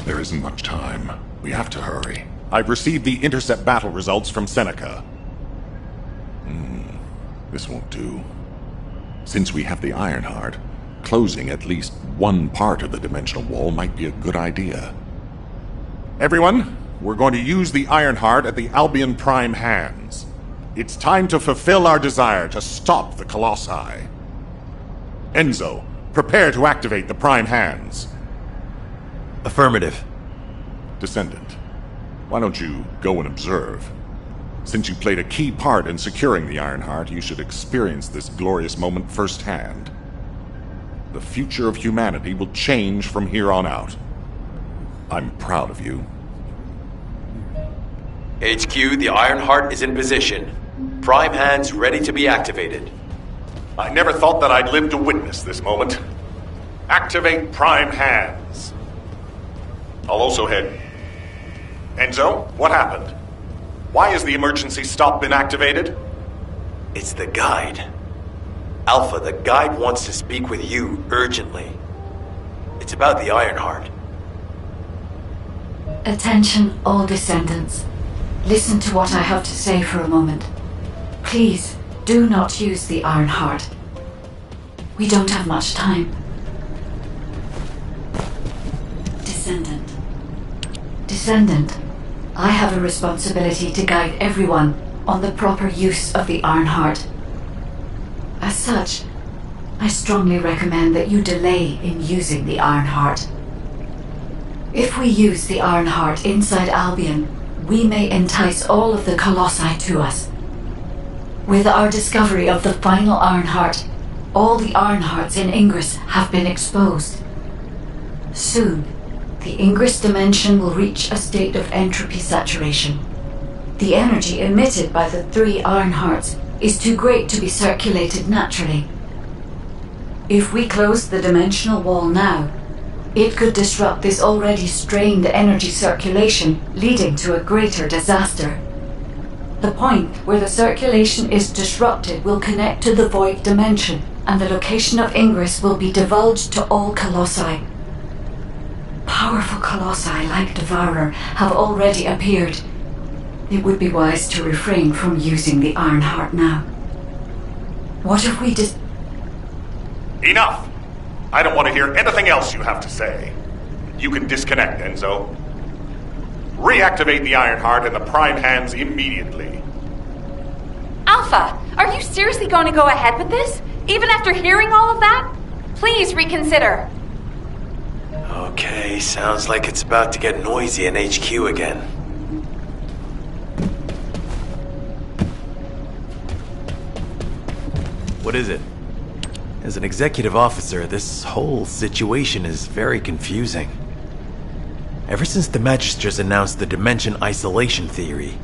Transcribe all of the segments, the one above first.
There isn't much time. We have to hurry. I've received the intercept battle results from Seneca. This won't do. Since we have the Ironheart, closing at least one part of the dimensional wall might be a good idea. Everyone, we're going to use the Ironheart at the Albion Prime hands. It's time to fulfill our desire to stop the Colossi. Enzo, prepare to activate the Prime hands. Affirmative. Descendant, why don't you go and observe? Since you played a key part in securing the Ironheart, you should experience this glorious moment firsthand. The future of humanity will change from here on out. I'm proud of you. HQ, the Ironheart is in position. Prime hands ready to be activated. I never thought that I'd live to witness this moment. Activate Prime hands. I'll also head. Enzo, what happened? Why has the emergency stop been activated? It's the guide. Alpha, the guide wants to speak with you urgently. It's about the Ironheart. Attention, all descendants. Listen to what I have to say for a moment. Please, do not use the Ironheart. We don't have much time. Descendant, I have a responsibility to guide everyone on the proper use of the Ironheart. As such, I strongly recommend that you delay in using the Ironheart. If we use the Ironheart inside Albion, we may entice all of the Colossi to us. With our discovery of the final Ironheart, all the Ironhearts in Ingress have been exposed. Soon, the Ingress dimension will reach a state of entropy saturation. The energy emitted by the 3 Ironhearts is too great to be circulated naturally. If we close the dimensional wall now, it could disrupt this already strained energy circulation, leading to a greater disaster. The point where the circulation is disrupted will connect to the void dimension, and the location of Ingress will be divulged to all Colossi. Powerful Colossi like Devourer have already appeared. It would be wise to refrain from using the Ironheart now. What if we Enough! I don't want to hear anything else you have to say. You can disconnect, Enzo. Reactivate the Ironheart in the Prime hands immediately. Alpha, are you seriously going to go ahead with this? Even after hearing all of that? Please reconsider. Okay, sounds like it's about to get noisy in HQ again. What is it? As an executive officer, this whole situation is very confusing. Ever since the Magisters announced the dimension isolation theory,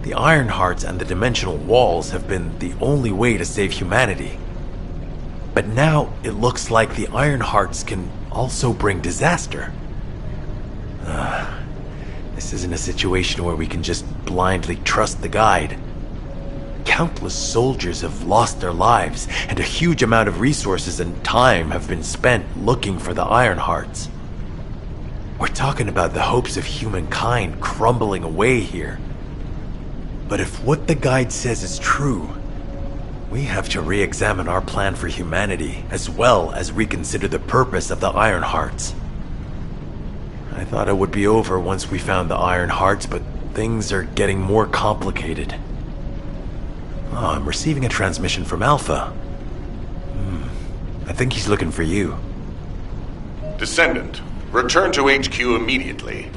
the Ironhearts and the dimensional walls have been the only way to save humanity. But now it looks like the Ironhearts can also bring disaster. This isn't a situation where we can just blindly trust the guide. Countless soldiers have lost their lives, and a huge amount of resources and time have been spent looking for the Ironhearts. We're talking about the hopes of humankind crumbling away here. But if what the guide says is true, we have to re-examine our plan for humanity, as well as reconsider the purpose of the Ironhearts. I thought it would be over once we found the Ironhearts, but things are getting more complicated. Oh, I'm receiving a transmission from Alpha. I think he's looking for you. Descendant, return to HQ immediately.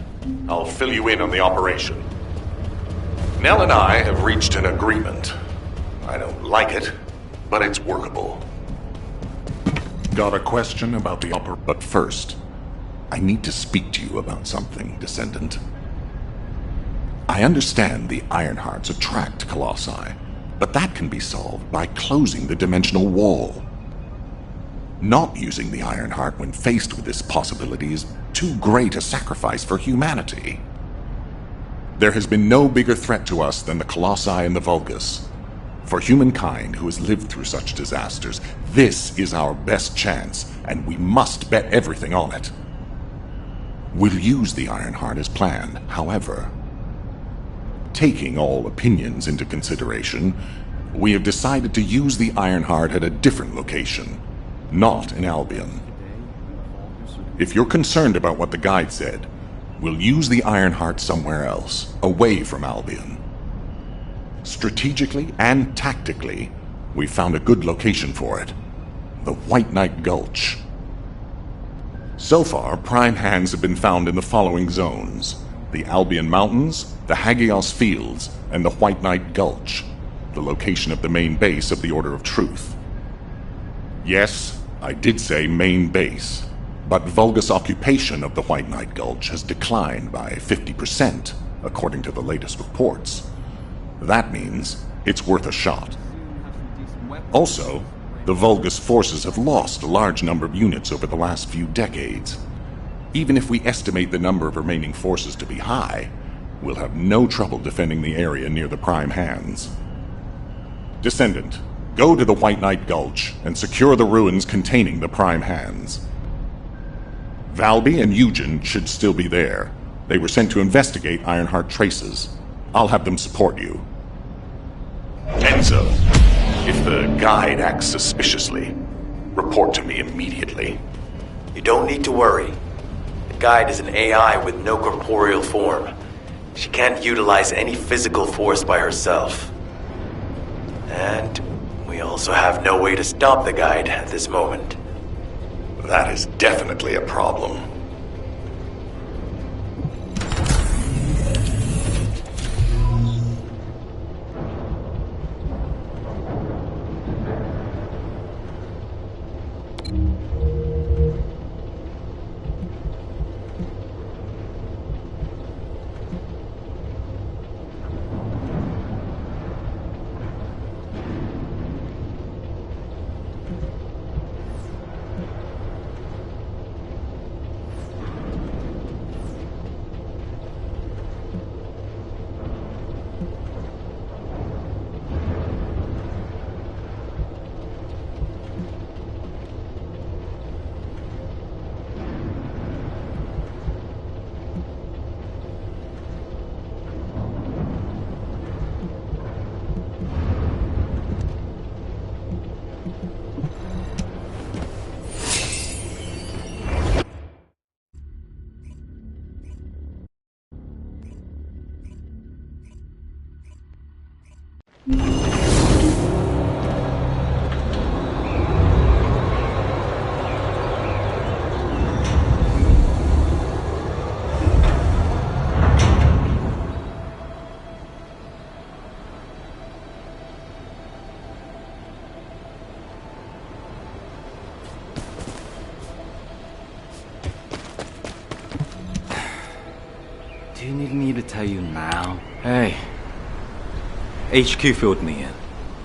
I'll fill you in on the operation. Nell and I have reached an agreement. I don't like it, but it's workable. Got a question about the But first, I need to speak to you about something, Descendant. I understand the Ironhearts attract Colossi, but that can be solved by closing the dimensional wall. Not using the Ironheart when faced with this possibility is too great a sacrifice for humanity. There has been no bigger threat to us than the Colossi and the Vulgus. For humankind who has lived through such disasters, this is our best chance, and we must bet everything on it. We'll use the Ironheart as planned. However, taking all opinions into consideration, we have decided to use the Ironheart at a different location, not in Albion. If you're concerned about what the guide said, we'll use the Ironheart somewhere else, away from Albion. Strategically and tactically, we found a good location for it. The White Knight Gulch. So far, prime hands have been found in the following zones: the Albion Mountains, the Hagios Fields, and the White Knight Gulch, the location of the main base of the Order of Truth. Yes, I did say main base, but Vulgus occupation of the White Knight Gulch has declined by 50%, according to the latest reports. That means it's worth a shot. Also, the Vulgus forces have lost a large number of units over the last few decades. Even if we estimate the number of remaining forces to be high, we'll have no trouble defending the area near the prime hands. Descendant, go to the White Knight Gulch and secure the ruins containing the prime hands. Valby and Eugen should still be there. They were sent to investigate Ironheart traces. I'll have them support you. Enzo, if the guide acts suspiciously, report to me immediately. You don't need to worry. The guide is an AI with no corporeal form. She can't utilize any physical force by herself. And we also have no way to stop the guide at this moment. That is definitely a problem. Do you need me to tell you now? Hey. HQ filled me in.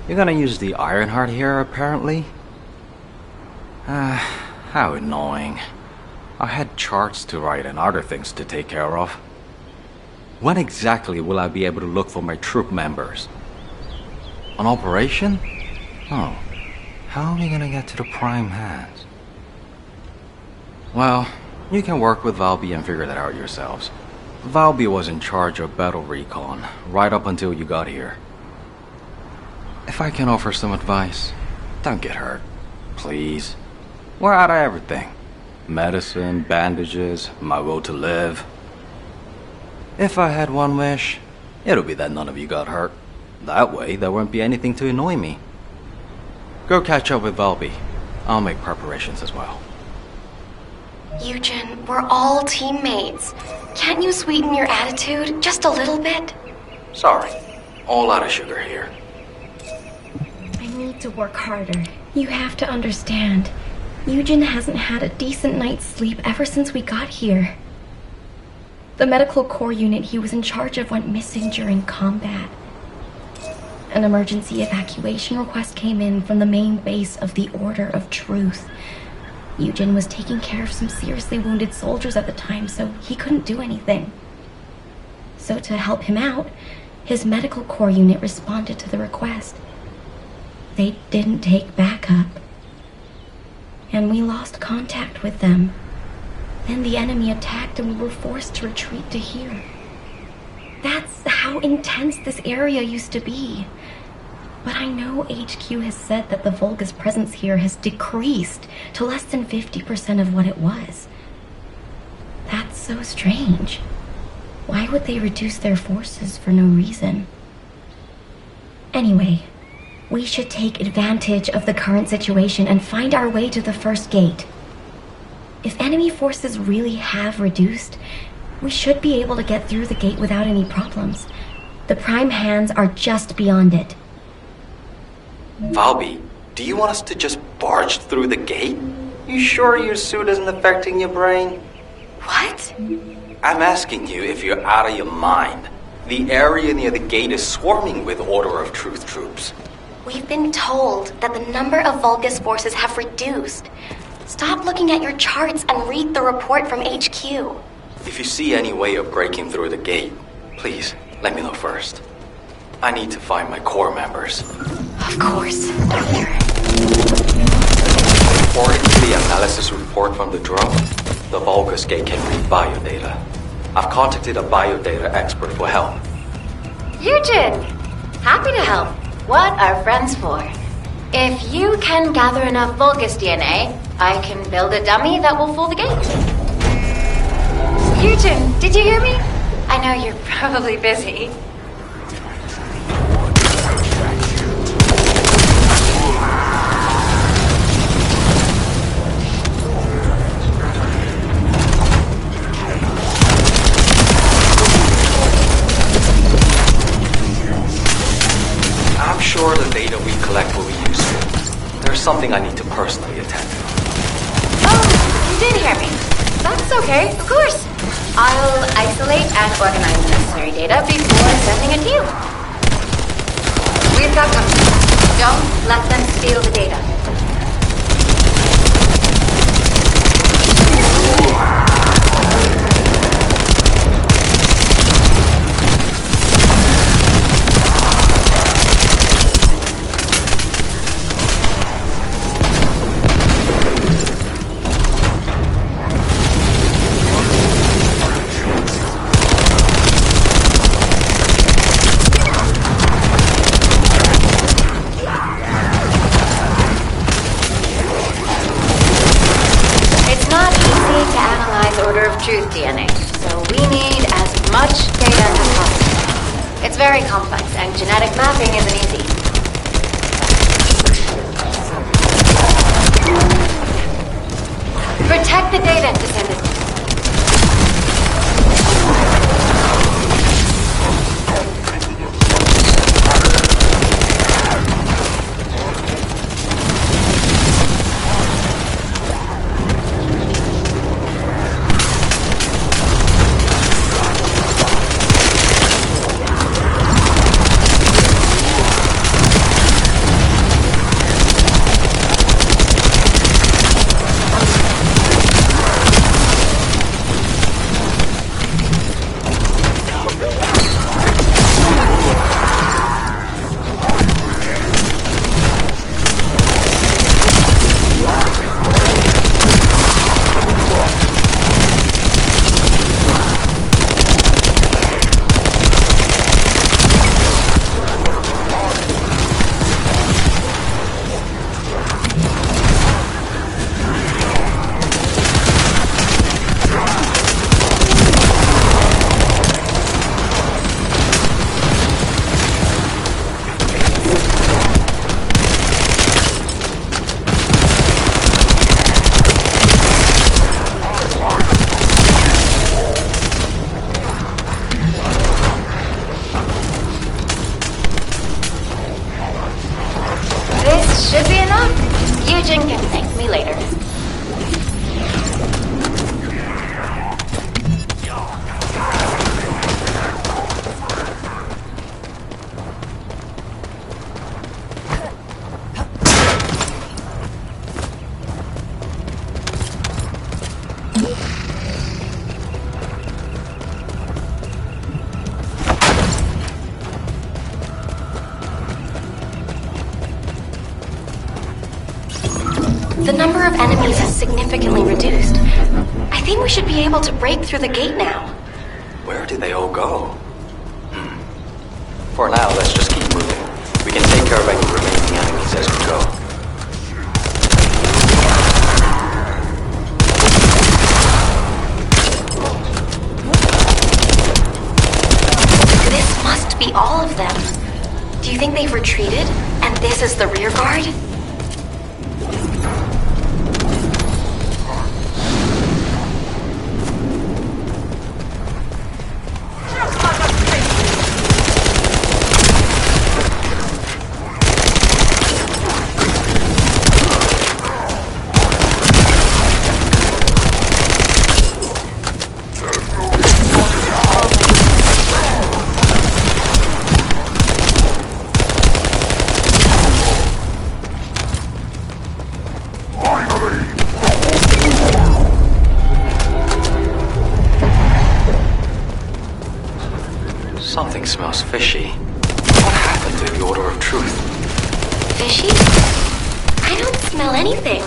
You're gonna use the Ironheart here, apparently? How annoying. I had charts to write and other things to take care of. When exactly will I be able to look for my troop members? An operation? Oh. How are we gonna get to the prime hands? Well, you can work with Valby and figure that out yourselves. Valby was in charge of battle recon, right up until you got here. If I can offer some advice, don't get hurt. Please. We're out of everything. Medicine, bandages, my will to live. If I had one wish, it'll be that none of you got hurt. That way, there won't be anything to annoy me. Go catch up with Valby. I'll make preparations as well. Eugen, we're all teammates. Can't you sweeten your attitude just a little bit? Sorry. All out of sugar here. I need to work harder. You have to understand. Eugen hasn't had a decent night's sleep ever since we got here. The medical corps unit he was in charge of went missing during combat. An emergency evacuation request came in from the main base of the Order of Truth. Eugen was taking care of some seriously wounded soldiers at the time, so he couldn't do anything. So to help him out, his medical corps unit responded to the request. They didn't take backup, and we lost contact with them. Then the enemy attacked and we were forced to retreat to here. That's how intense this area used to be. But I know HQ has said that the Volga's presence here has decreased to less than 50% of what it was. That's so strange. Why would they reduce their forces for no reason? Anyway, we should take advantage of the current situation and find our way to the first gate. If enemy forces really have reduced, we should be able to get through the gate without any problems. The Prime Hands are just beyond it. Valby, do you want us to just barge through the gate? You sure your suit isn't affecting your brain? What? I'm asking you if you're out of your mind. The area near the gate is swarming with Order of Truth troops. We've been told that the number of Vulgus forces have reduced. Stop looking at your charts and read the report from HQ. If you see any way of breaking through the gate, please let me know first. I need to find my core members. Of course, Doctor. According to the analysis report from the drone, the Vulgus gate can read biodata. I've contacted a biodata expert for help. Yujin! Happy to help. What are friends for? If you can gather enough Vulgus DNA, I can build a dummy that will fool the gate. Yujin, did you hear me? I know you're probably busy. I'm sure the data we collect will be useful. There's something I need to personally attend to. Oh, you did hear me. That's okay, of course. I'll isolate and organize the necessary data before sending it to you. We've got company. Don't let them steal the data. Truth DNA, so we need as much data as possible. It's very complex, and genetic mapping isn't easy. Protect the data, Descendant. number of enemies has significantly reduced. I think we should be able to break through the gate now. Where did they all go? For now, let's just keep moving. We can take care of any remaining enemies as we go. This must be all of them. Do you think they've retreated, and this is the rear guard? Something smells fishy. What happened to the Order of Truth? Fishy? I don't smell anything.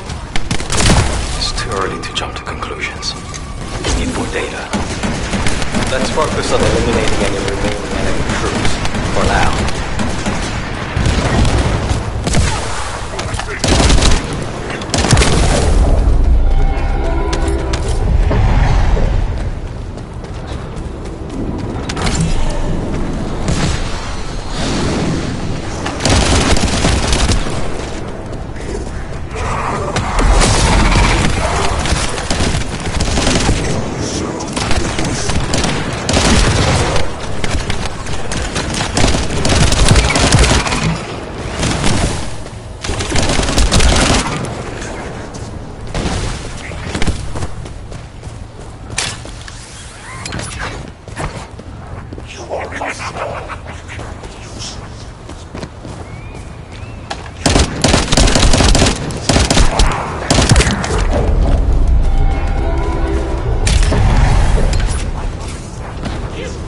It's too early to jump to conclusions. We need more data. Let's focus on eliminating any remaining enemy troops. For now.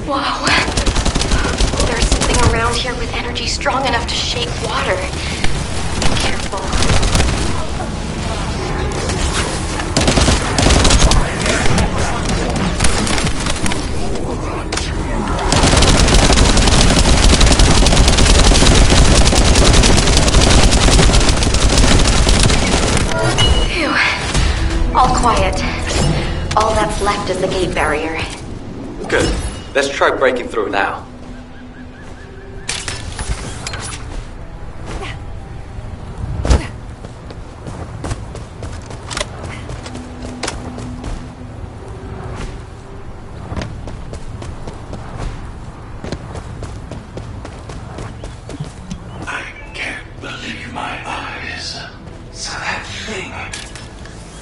Whoa. There's something around here with energy strong enough to shake water. Be careful. Phew. All quiet. All that's left is the gate barrier. Good. Let's try breaking through now. I can't believe my eyes. So that thing...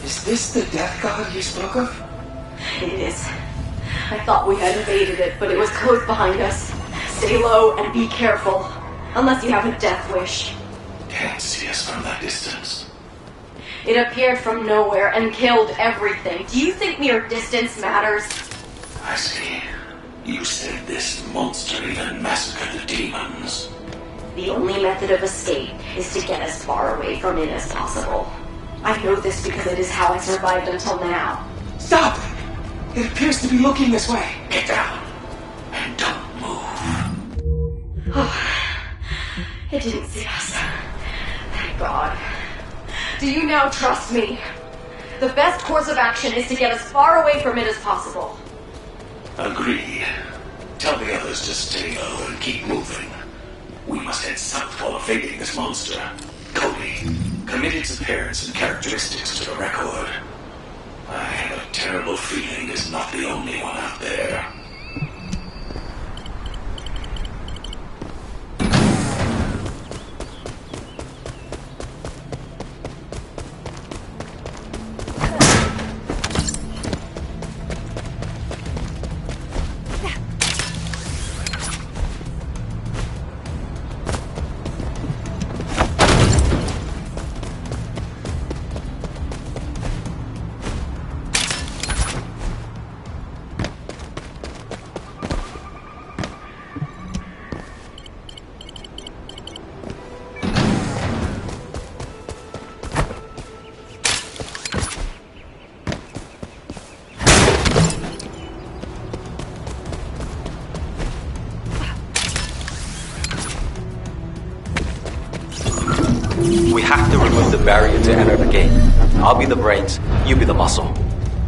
Is this the death god you spoke of? It is. I thought we had evaded it, but it was close behind us. Stay low and be careful. Unless you have a death wish. Can't see us from that distance. It appeared from nowhere and killed everything. Do you think mere distance matters? I see. You said this monster even massacred the demons. The only method of escape is to get as far away from it as possible. I know this because it is how I survived until now. Stop! It appears to be looking this way. Get down. And don't move. Oh, it didn't see us. Thank God. Do you now trust me? The best course of action is to get as far away from it as possible. Agreed. Tell the others to stay low and keep moving. We must head south while evading this monster. Cody, commit its appearance and characteristics to the record. I have a terrible feeling it's not the only one out there. have to remove the barrier to enter the gate. I'll be the brains, you be the muscle.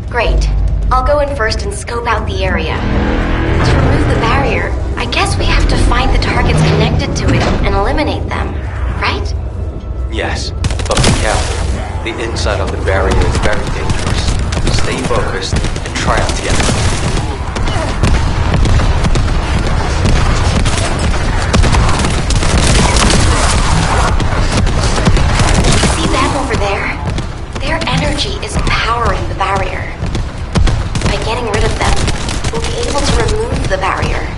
Great. I'll go in first and scope out the area. To remove the barrier, I guess we have to find the targets connected to it and eliminate them, right? Yes, but be careful. The inside of the barrier is very dangerous. Stay focused and try out the enemy. See them over there? Their energy is powering the barrier. By getting rid of them, we'll be able to remove the barrier.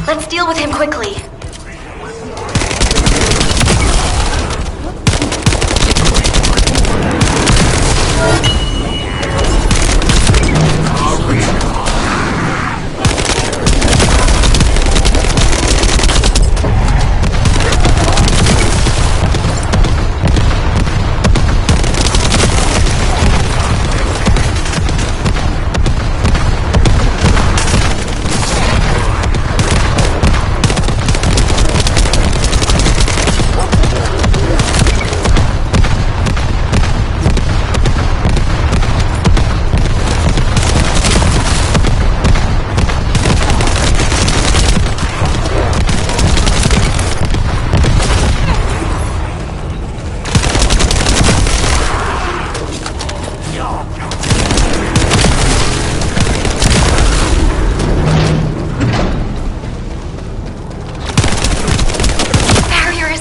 Let's deal with him quickly.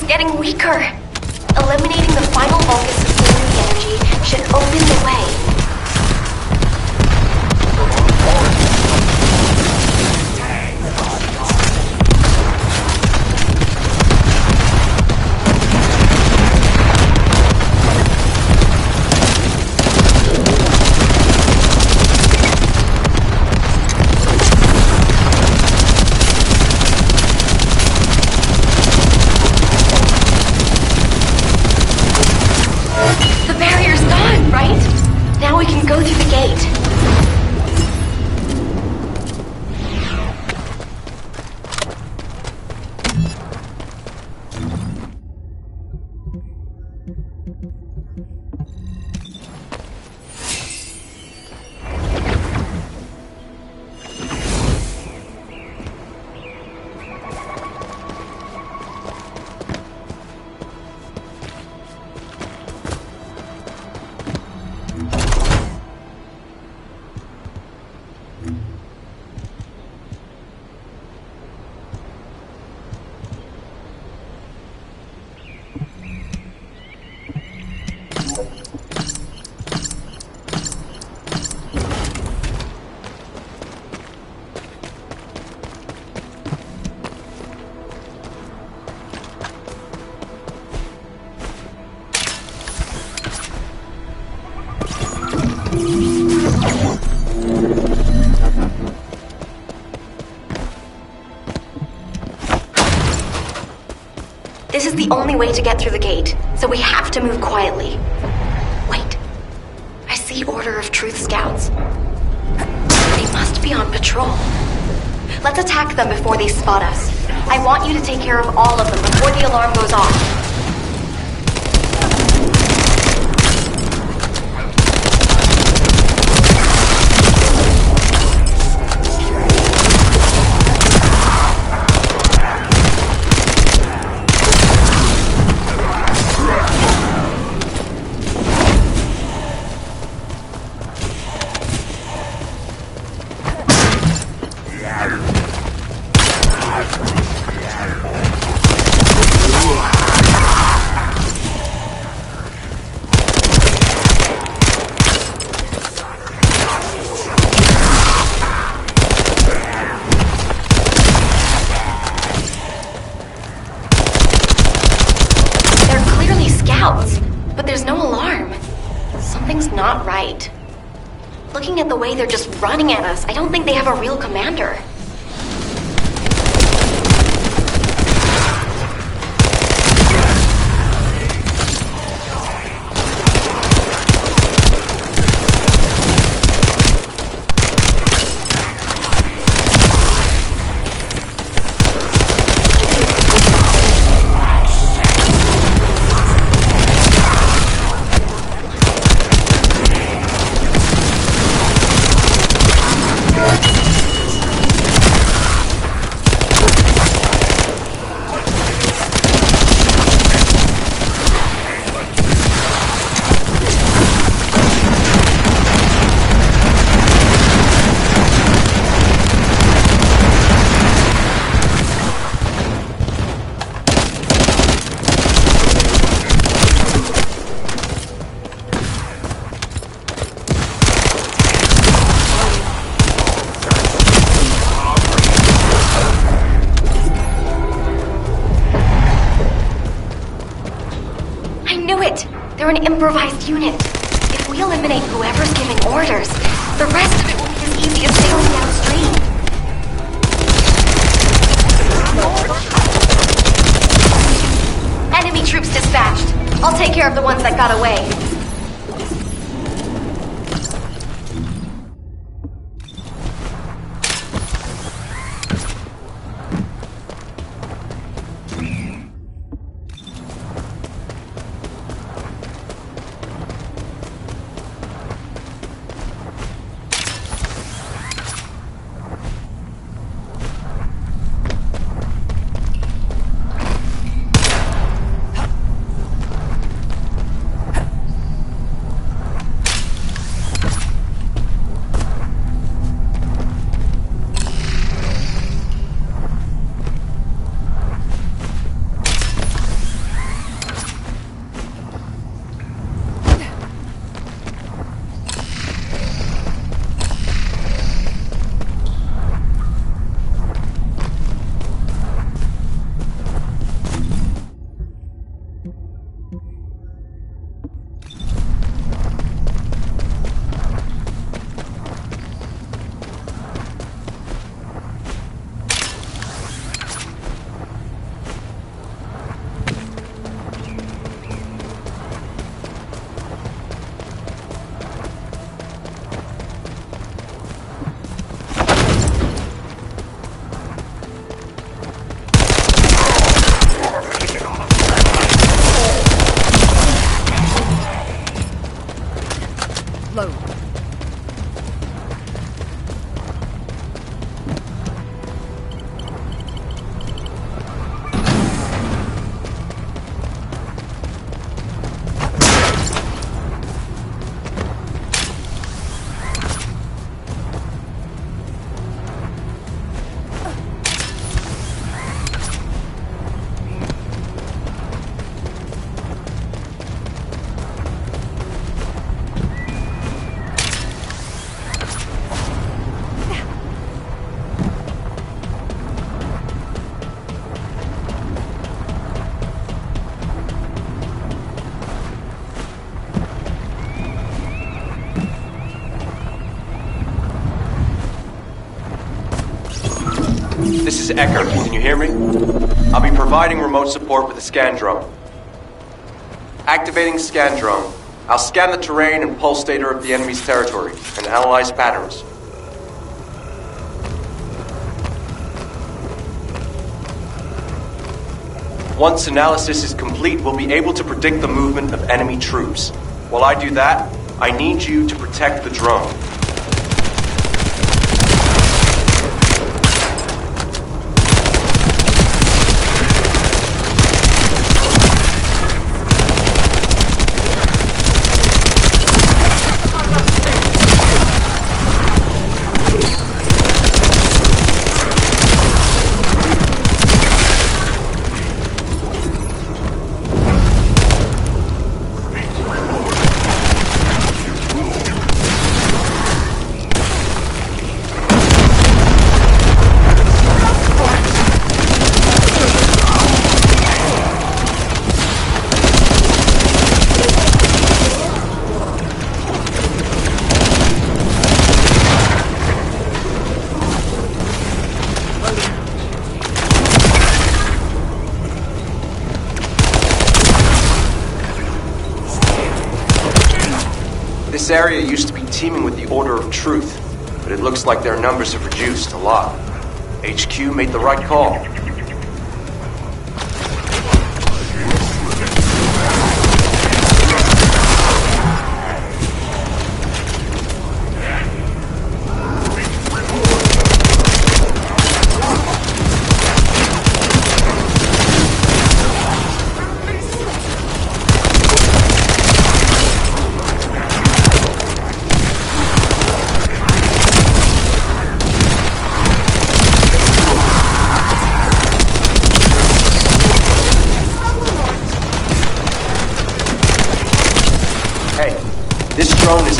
Getting weaker. Eliminating the final focus sustaining the energy should open the way. This is the only way to get through the gate, so we have to move quietly. Wait. I see Order of Truth scouts. They must be on patrol. Let's attack them before they spot us. I want you to take care of all of them before the alarm goes off. there's no alarm. Something's not right. Looking at the way they're just running at us, I don't think they have a real commander. They're an improvised unit. If we eliminate whoever's giving orders, the rest of it will be as easy as sailing downstream. Enemy troops dispatched. I'll take care of the ones that got away. This is Ecker. Can you hear me? I'll be providing remote support with the scan drone. Activating scan drone. I'll scan the terrain and pulse data of the enemy's territory and analyze patterns. Once analysis is complete, we'll be able to predict the movement of enemy troops. While I do that, I need you to protect the drone. This area used to be teeming with the Order of Truth, but it looks like their numbers have reduced a lot. HQ made the right call.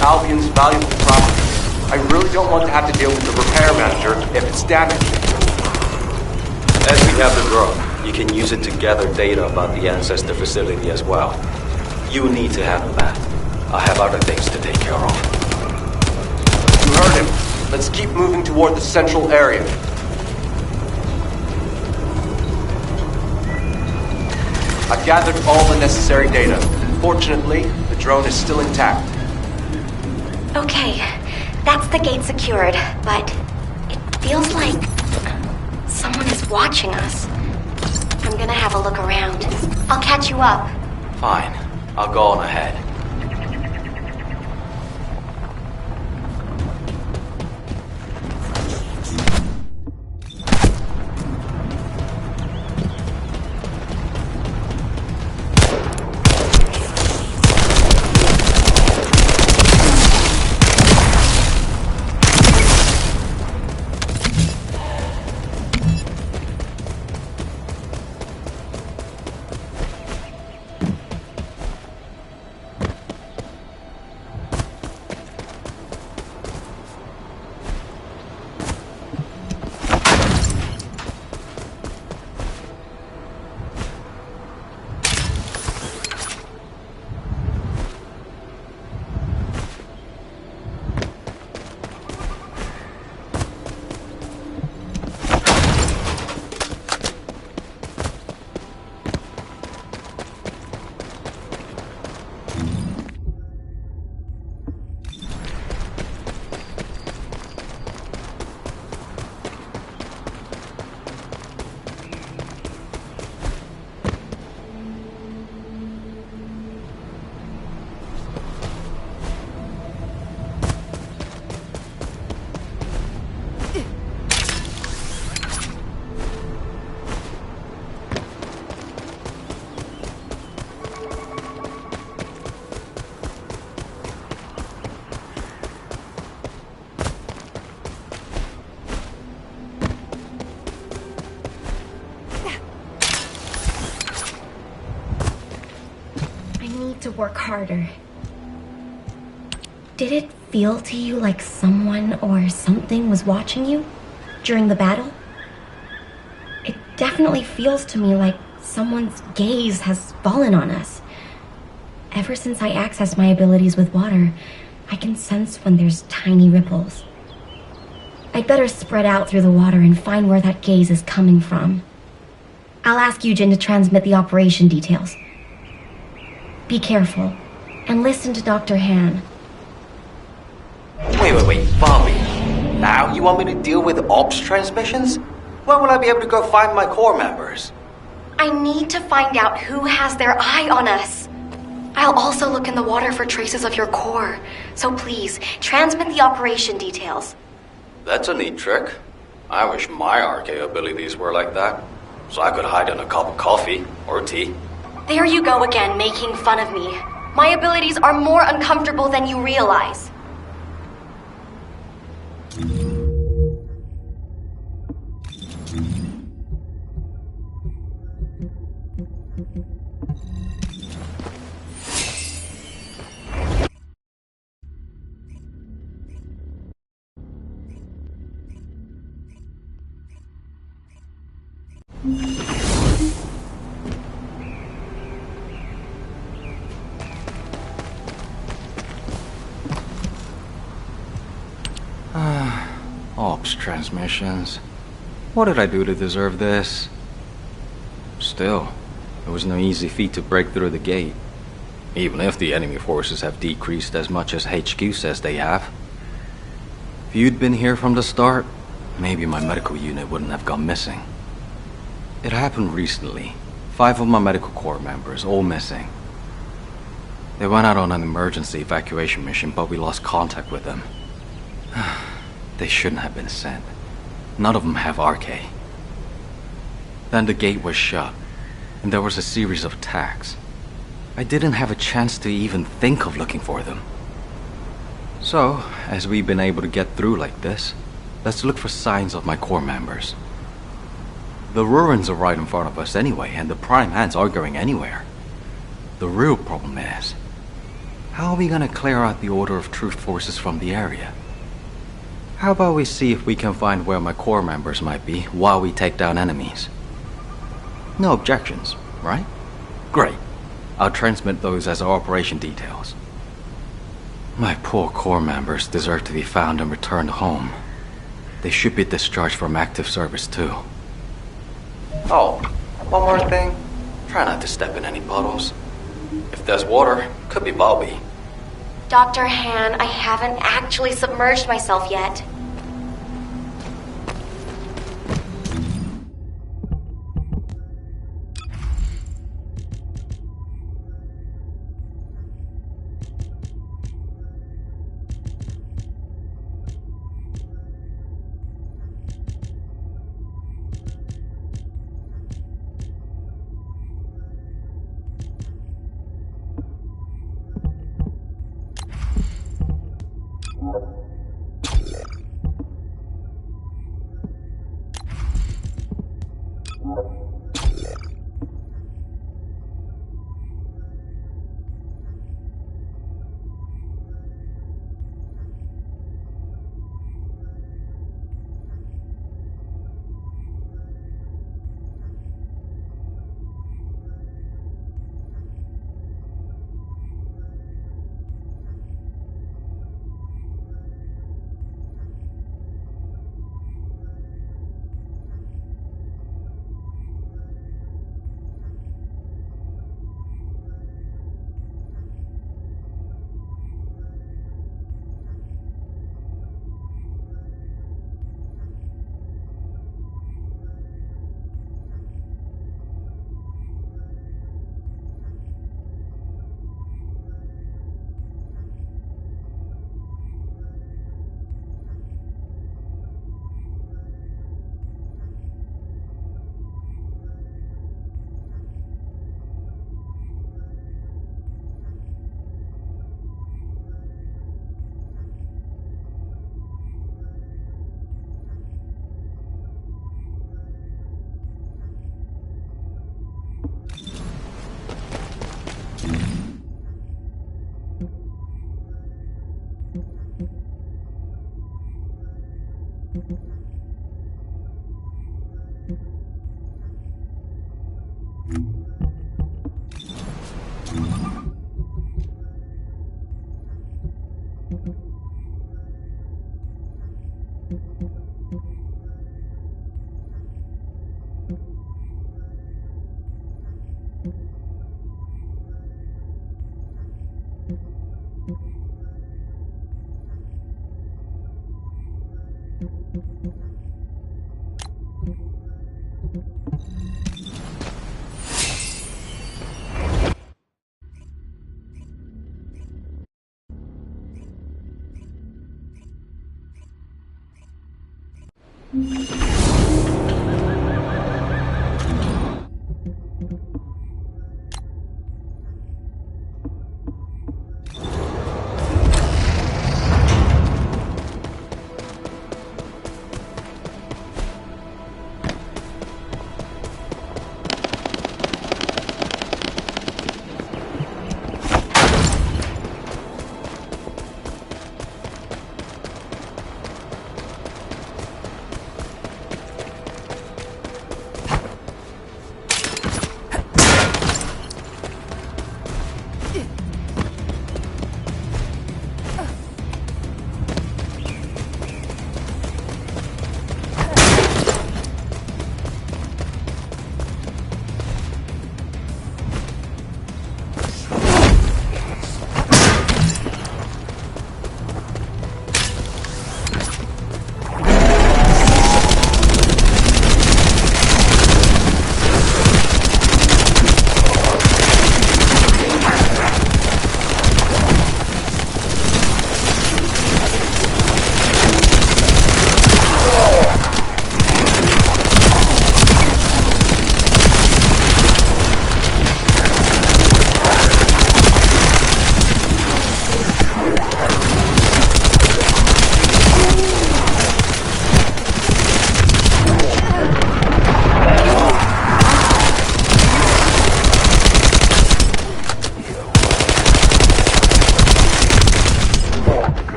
Albion's valuable property. I really don't want to have to deal with the repair manager if it's damaged. As we have the drone, you can use it to gather data about the Ancestor facility as well. You need to handle that. I have other things to take care of. You heard him. Let's keep moving toward the central area. I've gathered all the necessary data. Fortunately, the drone is still intact. Okay, that's the gate secured, but it feels like someone is watching us. I'm gonna have a look around. I'll catch you up. Fine. I'll go on ahead. To work harder. Did it feel to you like someone or something was watching you during the battle? It definitely feels to me like someone's gaze has fallen on us. Ever since I accessed my abilities with water, I can sense when there's tiny ripples. I'd better spread out through the water and find where that gaze is coming from. I'll ask Eugen to transmit the operation details. Be careful, and listen to Dr. Han. Wait, Bobby. Now you want me to deal with ops transmissions? When will I be able to go find my core members? I need to find out who has their eye on us. I'll also look in the water for traces of your core. So please, transmit the operation details. That's a neat trick. I wish my RK abilities were like that, so I could hide in a cup of coffee or tea. There you go again, making fun of me. My abilities are more uncomfortable than you realize. Ops transmissions. What did I do to deserve this? Still, it was no easy feat to break through the gate. Even if the enemy forces have decreased as much as HQ says they have. If you'd been here from the start, maybe my medical unit wouldn't have gone missing. It happened recently. 5 of my medical corps members, all missing. They went out on an emergency evacuation mission, but we lost contact with them. They shouldn't have been sent. None of them have RK. Then the gate was shut, and there was a series of attacks. I didn't have a chance to even think of looking for them. So, as we've been able to get through like this, let's look for signs of my corps members. The ruins are right in front of us anyway, and the prime hands aren't going anywhere. The real problem is, how are we gonna clear out the Order of Truth forces from the area? How about we see if we can find where my corps members might be while we take down enemies? No objections, right? Great. I'll transmit those as our operation details. My poor corps members deserve to be found and returned home. They should be discharged from active service too. Oh, one more thing. Try not to step in any puddles. If there's water, could be Bobby. Dr. Han, I haven't actually submerged myself yet.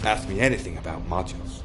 Ask me anything about modules.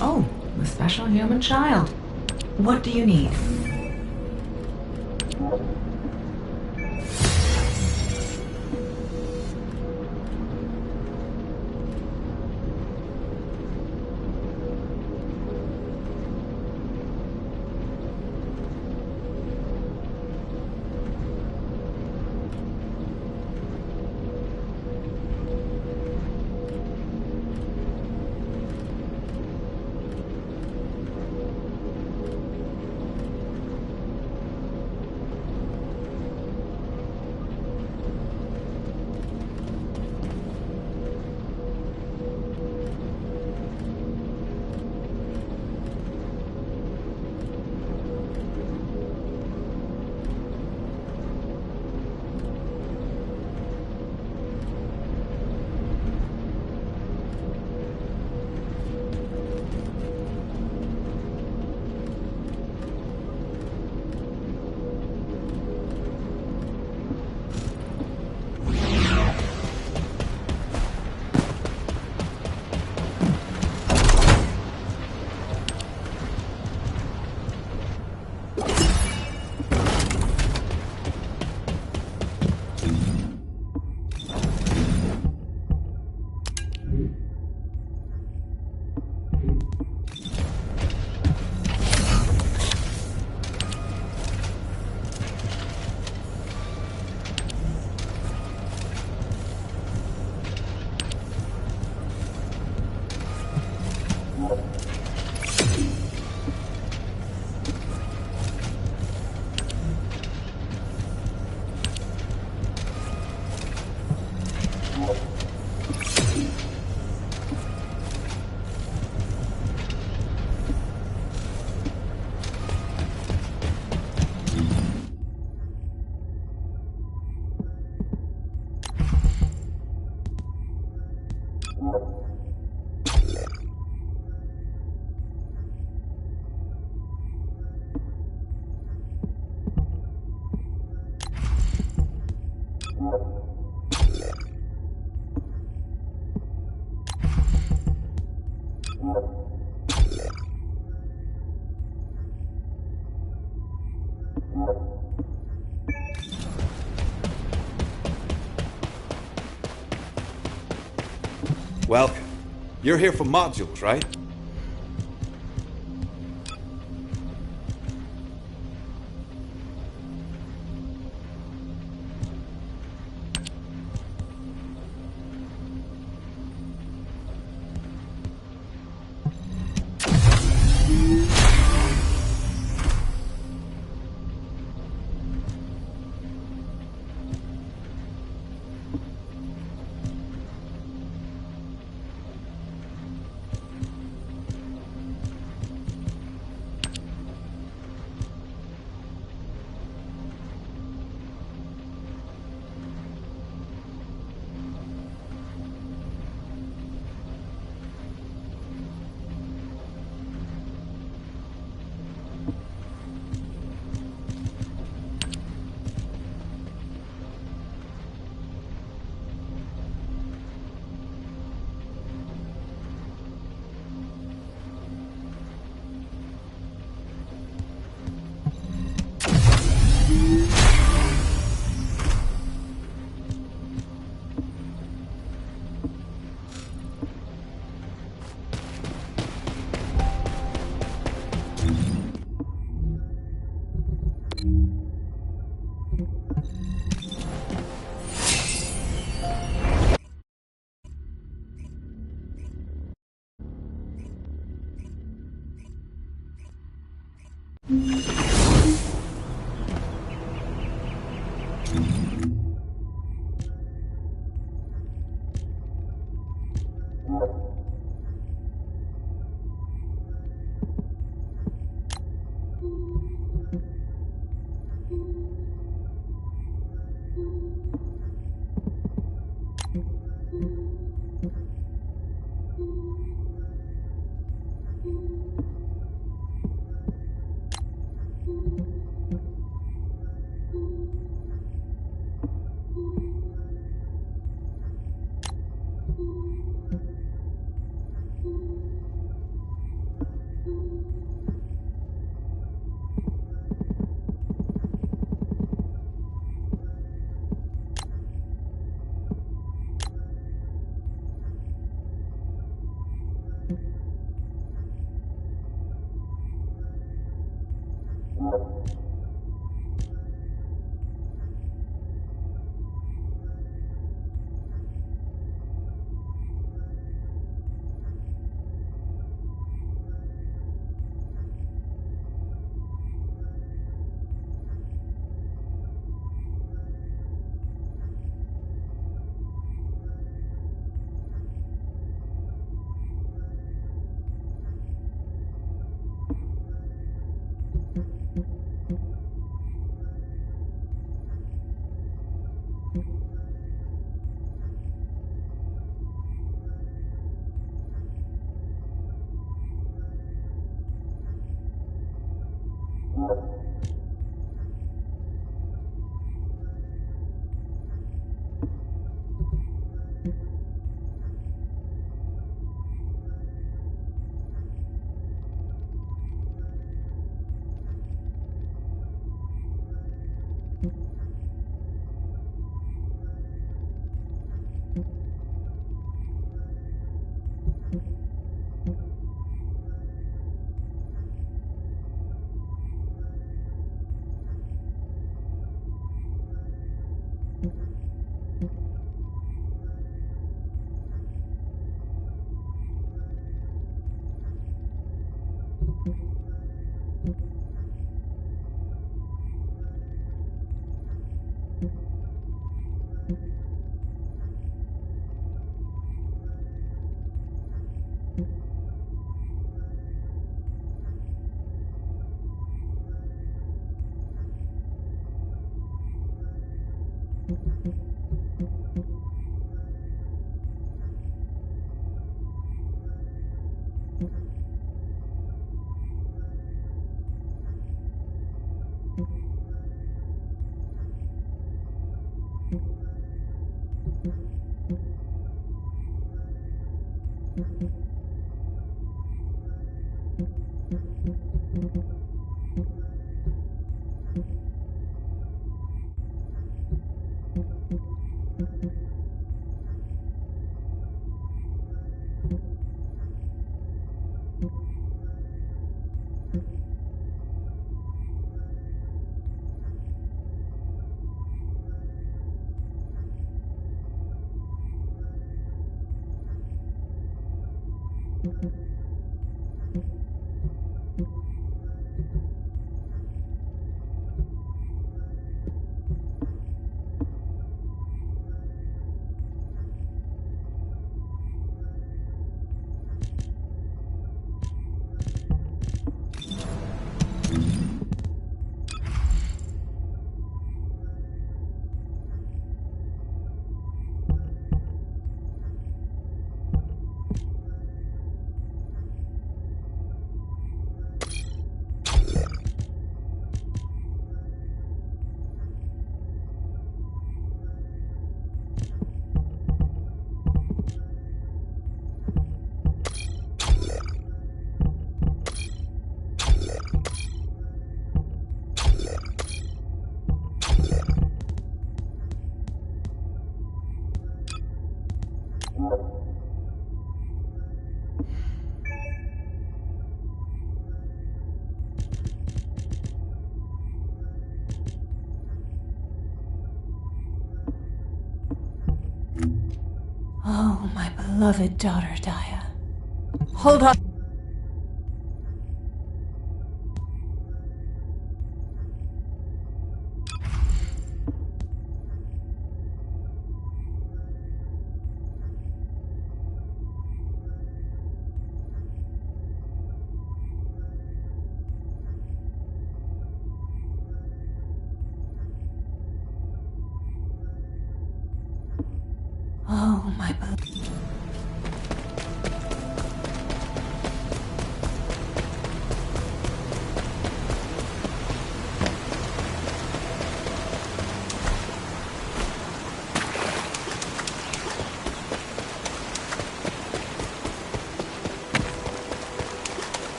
Oh, the special human child. What do you need? Welcome. You're here for modules, right? Oh, my beloved daughter, Daya. Hold on. Oh my.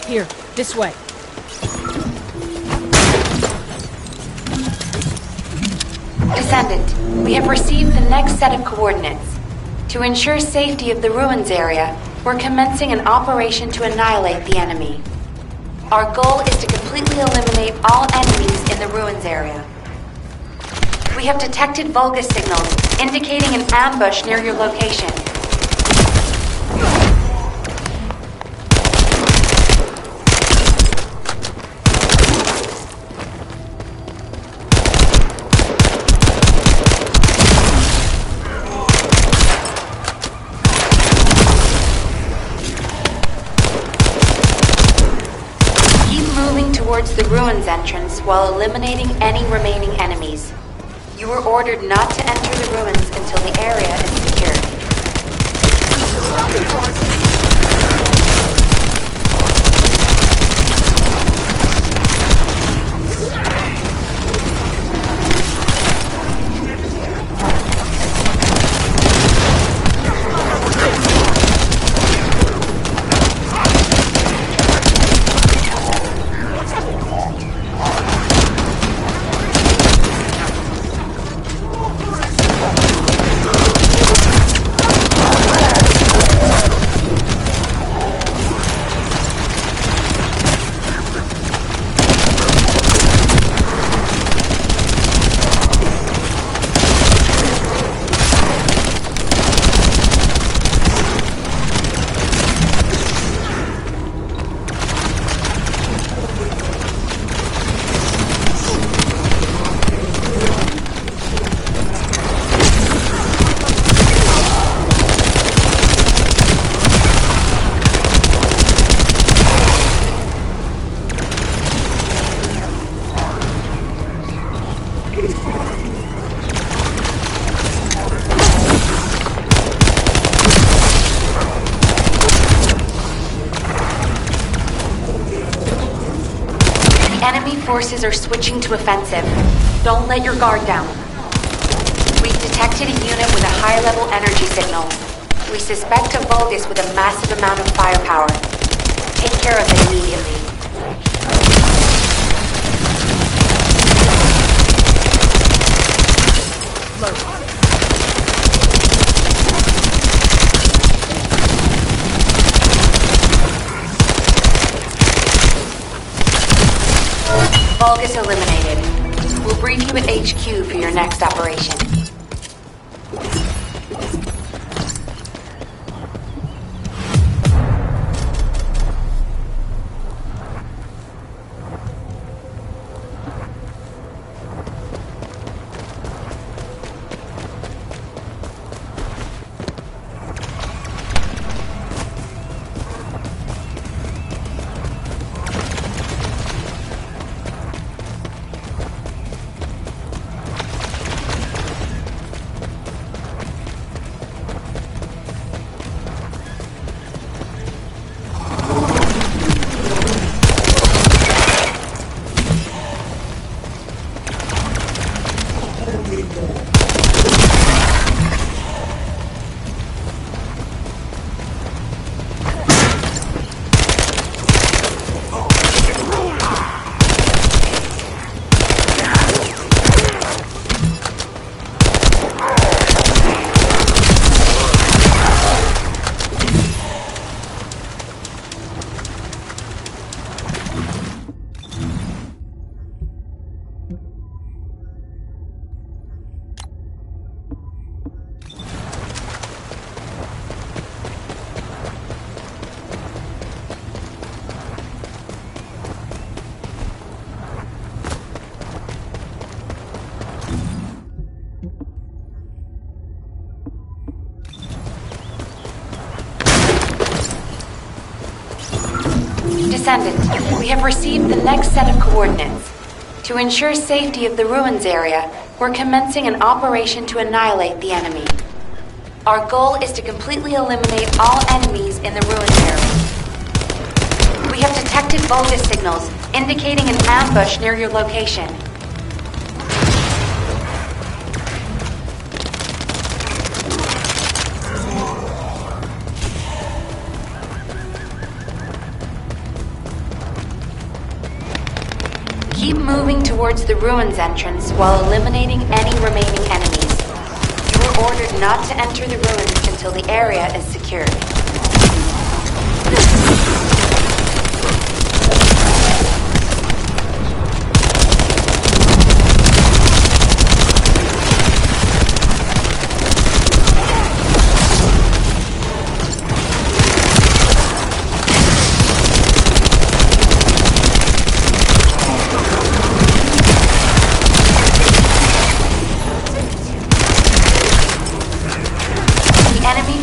Here, this way. Descendant, we have received the next set of coordinates. To ensure safety of the ruins area, we're commencing an operation to annihilate the enemy. Our goal is to completely eliminate all enemies in the ruins area. We have detected Vulgus signals indicating an ambush near your location. Towards the ruins entrance while eliminating any remaining enemies. You were ordered not to enter the ruins until the area is secured. Enemy forces are switching to offensive. Don't let your guard down. We've detected a unit with a high-level energy signal. We suspect a Vulgus with a massive amount of firepower. Take care of it immediately. Vulgus eliminated. We'll brief you at HQ for your next operation. Descendant, we have received the next set of coordinates. To ensure safety of the ruins area, we're commencing an operation to annihilate the enemy. Our goal is to completely eliminate all enemies in the ruin area. We have detected Vulgus signals, indicating an ambush near your location. Keep moving towards the ruins entrance while eliminating any remaining enemies. You are ordered not to enter the ruins until the area is secured.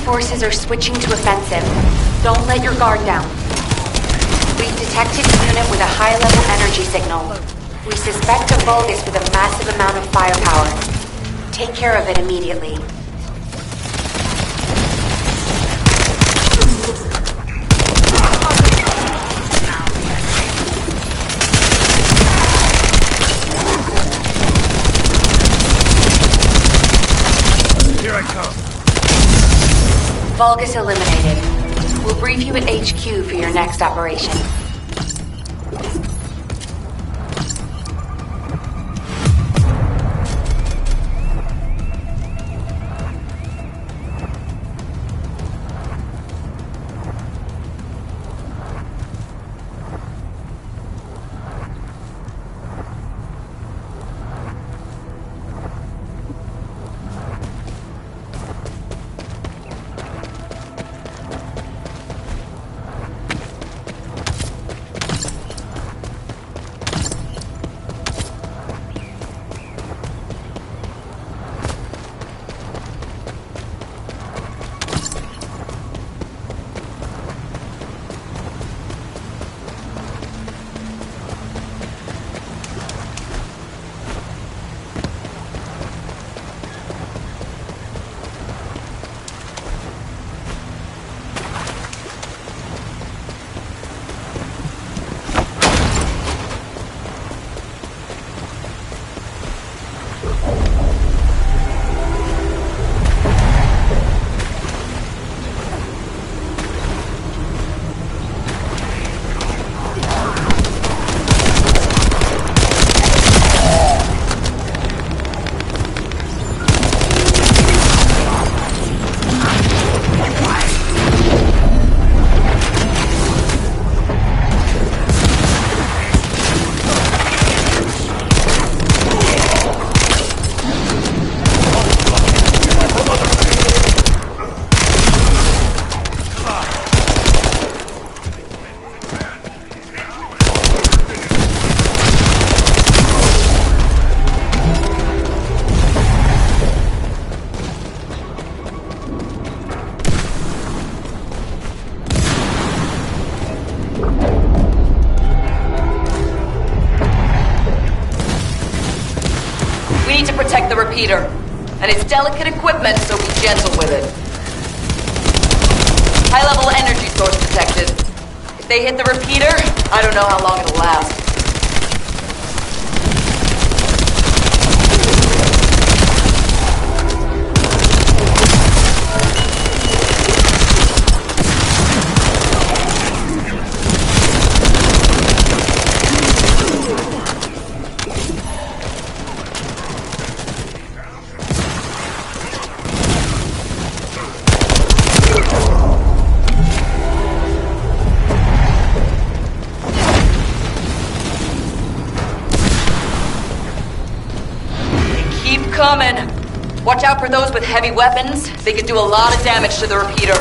Forces are switching to offensive. Don't let your guard down. We've detected a unit with a high-level energy signal. We suspect a Vulgus with a massive amount of firepower. Take care of it immediately. Here I come. Vulgus eliminated. We'll brief you at HQ for your next operation. Protect the repeater. And it's delicate equipment, so be gentle with it. High-level energy source detected. If they hit the repeater, I don't know how long it'll last. Coming. Watch out for those with heavy weapons. They can do a lot of damage to the repeater.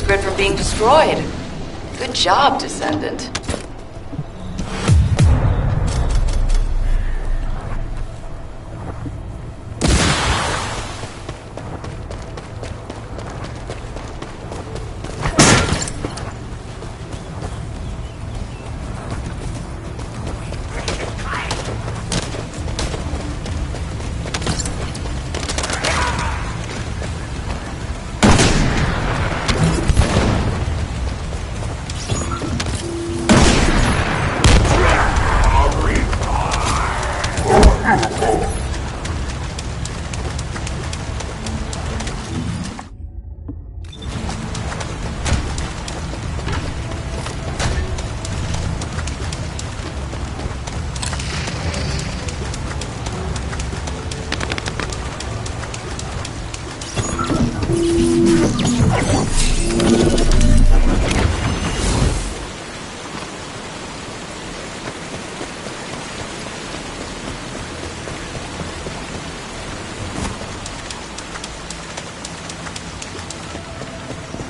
secret from being destroyed. Good job, Descendant.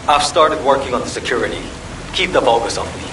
I've started working on the security. Keep the focus on me.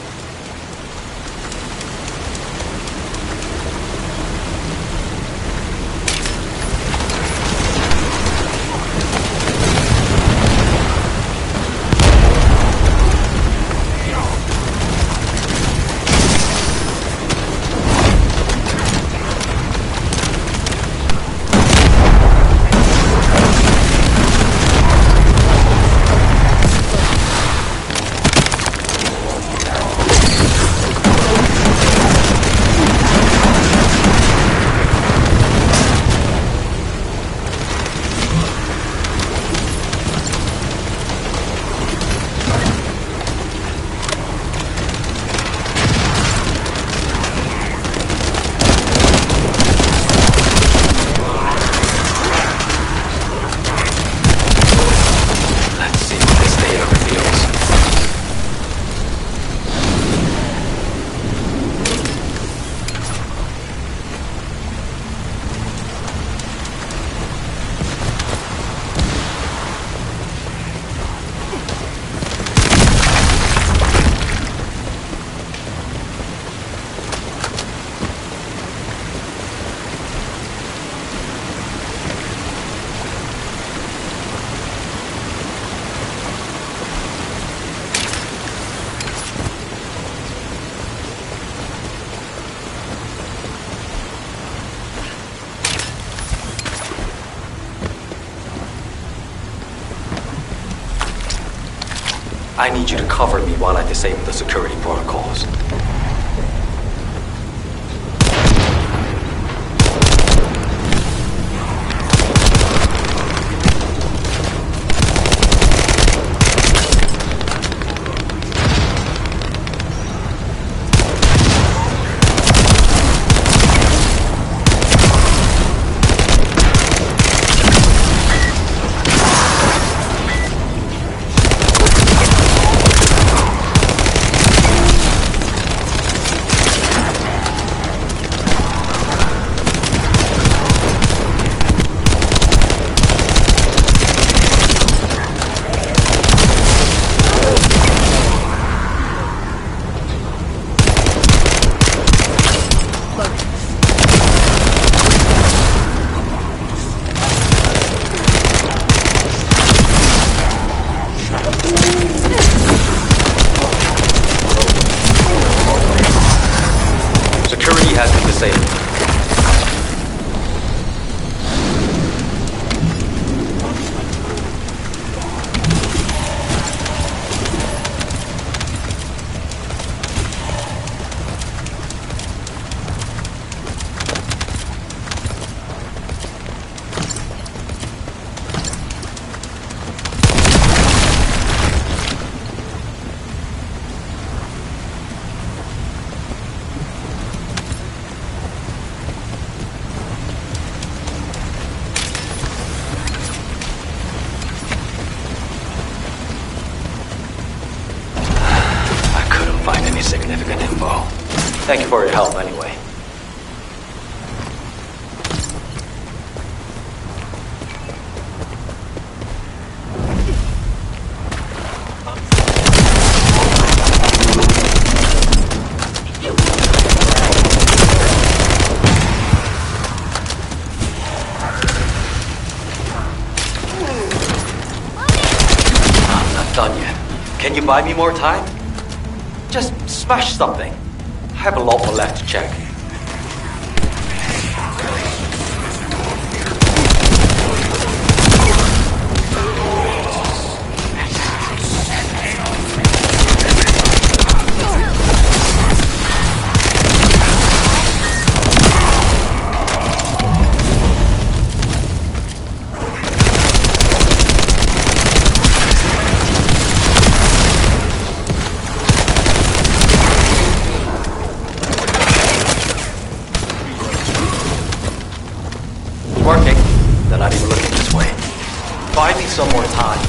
I need you to cover me while I disable the security protocols. Has been disabled. Significant info. Thank you for your help anyway. Can you buy me more time? Just smash something. I have a lot more left to check. Working. They're not even looking this way. Buy me some more time.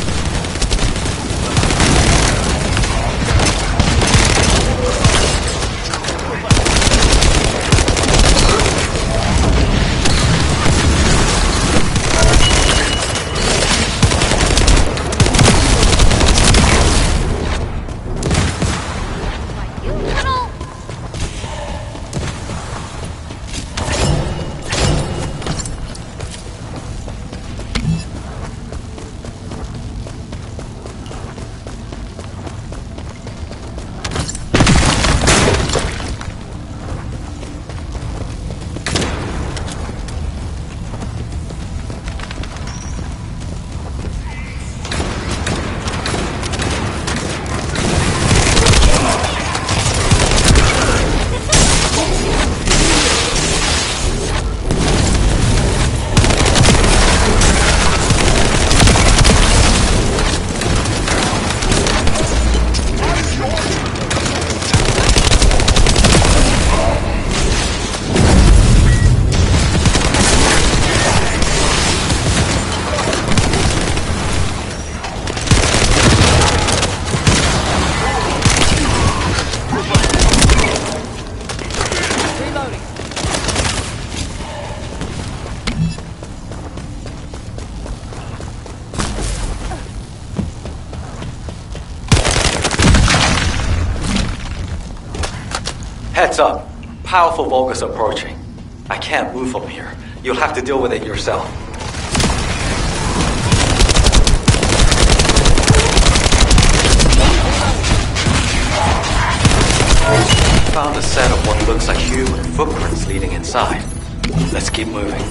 Heads up. Powerful Vulgus approaching. I can't move from here. You'll have to deal with it yourself. Found a set of what looks like human footprints leading inside. Let's keep moving.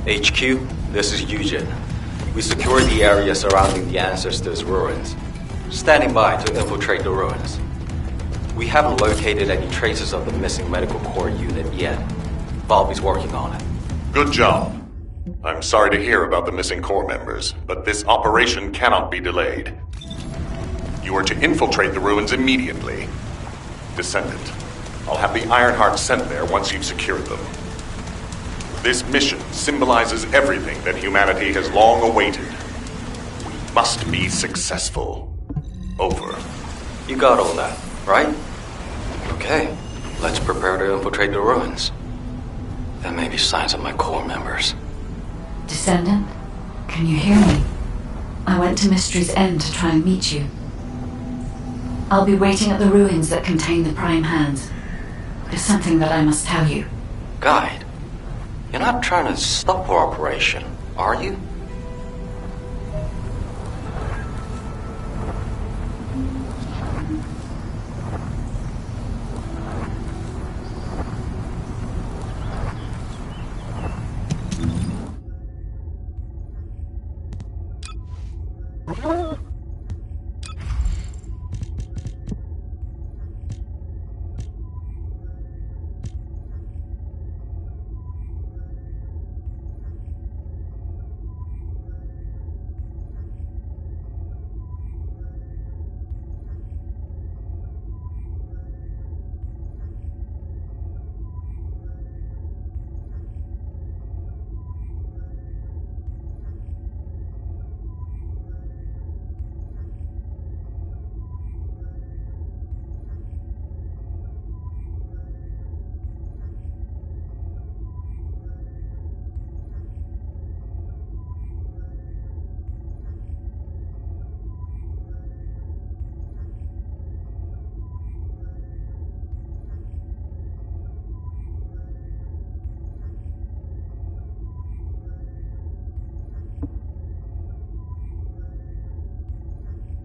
HQ, this is Eugen. We secured the area surrounding the Ancestors' ruins. Standing by to infiltrate the ruins. We haven't located any traces of the missing medical core unit yet. Valby's working on it. Good job. I'm sorry to hear about the missing core members, but this operation cannot be delayed. You are to infiltrate the ruins immediately. Descendant, I'll have the Ironheart sent there once you've secured them. This mission symbolizes everything that humanity has long awaited. We must be successful. Over. You got all that, right? Okay, let's prepare to infiltrate the ruins. There may be signs of my core members. Descendant, can you hear me? I went to Mystery's End to try and meet you. I'll be waiting at the ruins that contain the Prime Hands. There's something that I must tell you. Guide, you're not trying to stop our operation, are you?